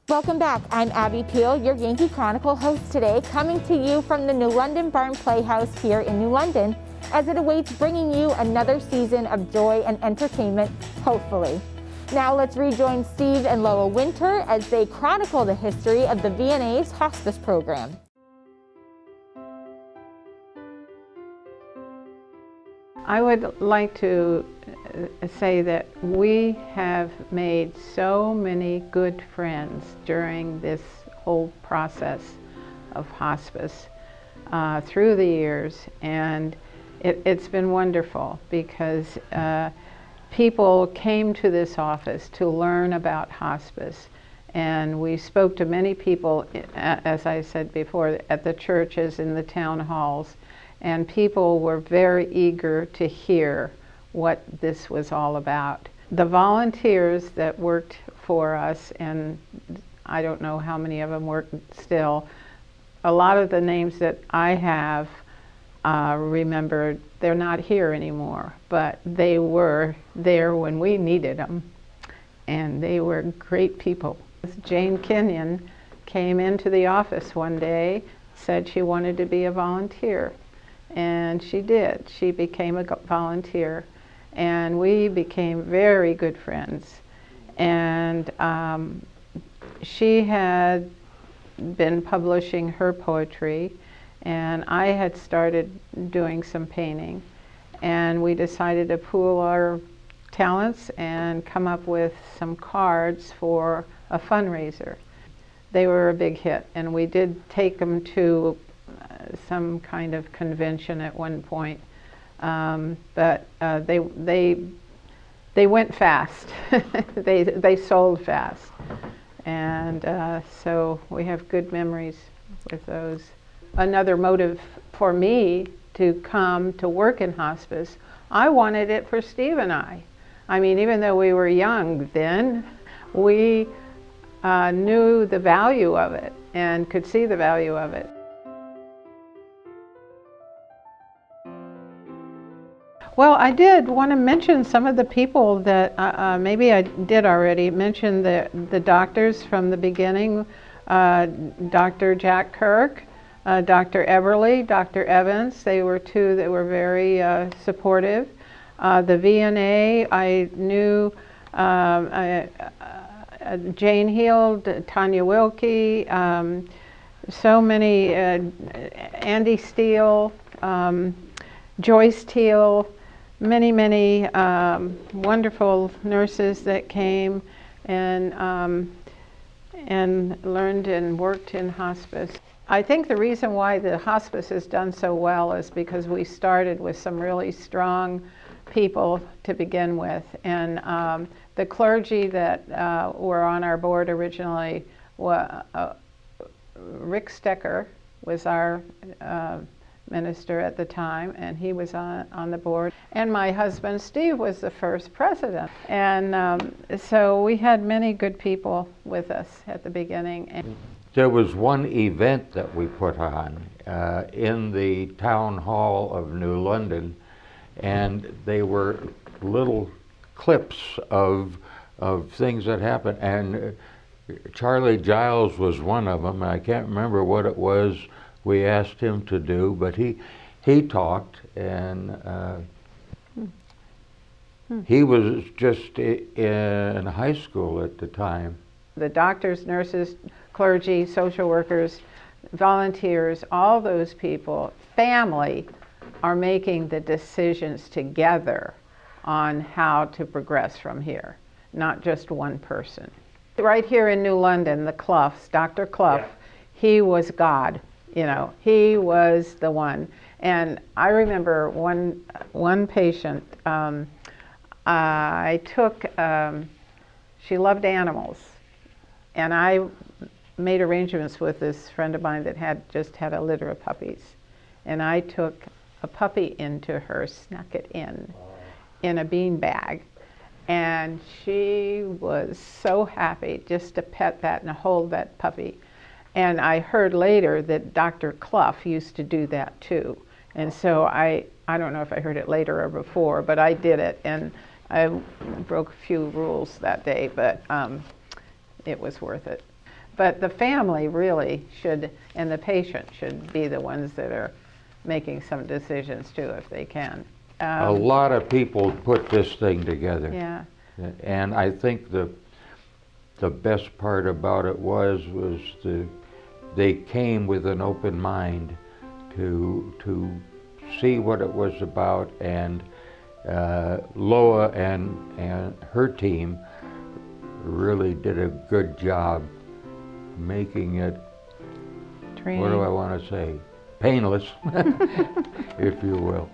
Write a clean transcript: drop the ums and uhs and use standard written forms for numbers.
Welcome back. I'm Abby Peel, your Yankee Chronicle host today, coming to you from the New London Barn Playhouse here in New London, as it awaits bringing you another season of joy and entertainment, hopefully. Now let's rejoin Steve and Lowell Winter as they chronicle the history of the VNA's hospice program. I would like to say that we have made so many good friends during this whole process of hospice through the years, and it's been wonderful because people came to this office to learn about hospice, and we spoke to many people, as I said before, at the churches, in the town halls, and people were very eager to hear what this was all about. The volunteers that worked for us, and I don't know how many of them work still, a lot of the names that I have remembered, they're not here anymore, but they were there when we needed them, and they were great people. Jane Kenyon came into the office one day, said she wanted to be a volunteer. And she did. She became a volunteer, and we became very good friends. And she had been publishing her poetry, and I had started doing some painting. And we decided to pool our talents and come up with some cards for a fundraiser. They were a big hit, and we did take them to some kind of convention at one point, but they went fast. they sold fast, and so we have good memories with those. Another motive for me to come to work in hospice, I wanted it for Steve and I. I mean, even though we were young then, we knew the value of it and could see the value of it. Well, I did want to mention some of the people that maybe I did already mention the doctors from the beginning. Dr. Jack Kirk, Dr. Everly, Dr. Evans, they were two that were very supportive. The VNA, I knew Jane Heald, Tanya Wilkie, so many, Andy Steele, Joyce Teal, many wonderful nurses that came and learned and worked in hospice. I think the reason why the hospice has done so well is because we started with some really strong people to begin with, and the clergy that were on our board originally, Rick Stecker was our minister at the time, and he was on the board. And my husband Steve was the first president. And so we had many good people with us at the beginning. There was one event that we put on in the town hall of New London, and they were little clips of things that happened. And Charlie Giles was one of them. I can't remember what it was we asked him to do, but he talked, and he was just in high school at the time. The doctors, nurses, clergy, social workers, volunteers, all those people, family, are making the decisions together on how to progress from here, not just one person. Right here in New London, the Cloughs, Dr. Clough, yeah. He was God. You know, he was the one. And I remember one patient, I took, she loved animals, and I made arrangements with this friend of mine that had just had a litter of puppies. And I took a puppy into her, snuck it in a bean bag. And she was so happy just to pet that and hold that puppy. And I heard later that Dr. Clough used to do that too. And so I don't know if I heard it later or before, but I did it. And I broke a few rules that day, but it was worth it. But the family really should, and the patient should be the ones that are making some decisions too, if they can. A lot of people put this thing together. Yeah. And I think the best part about it was they came with an open mind to see what it was about, and Loa and her team really did a good job making it, what do I want to say, painless, if you will.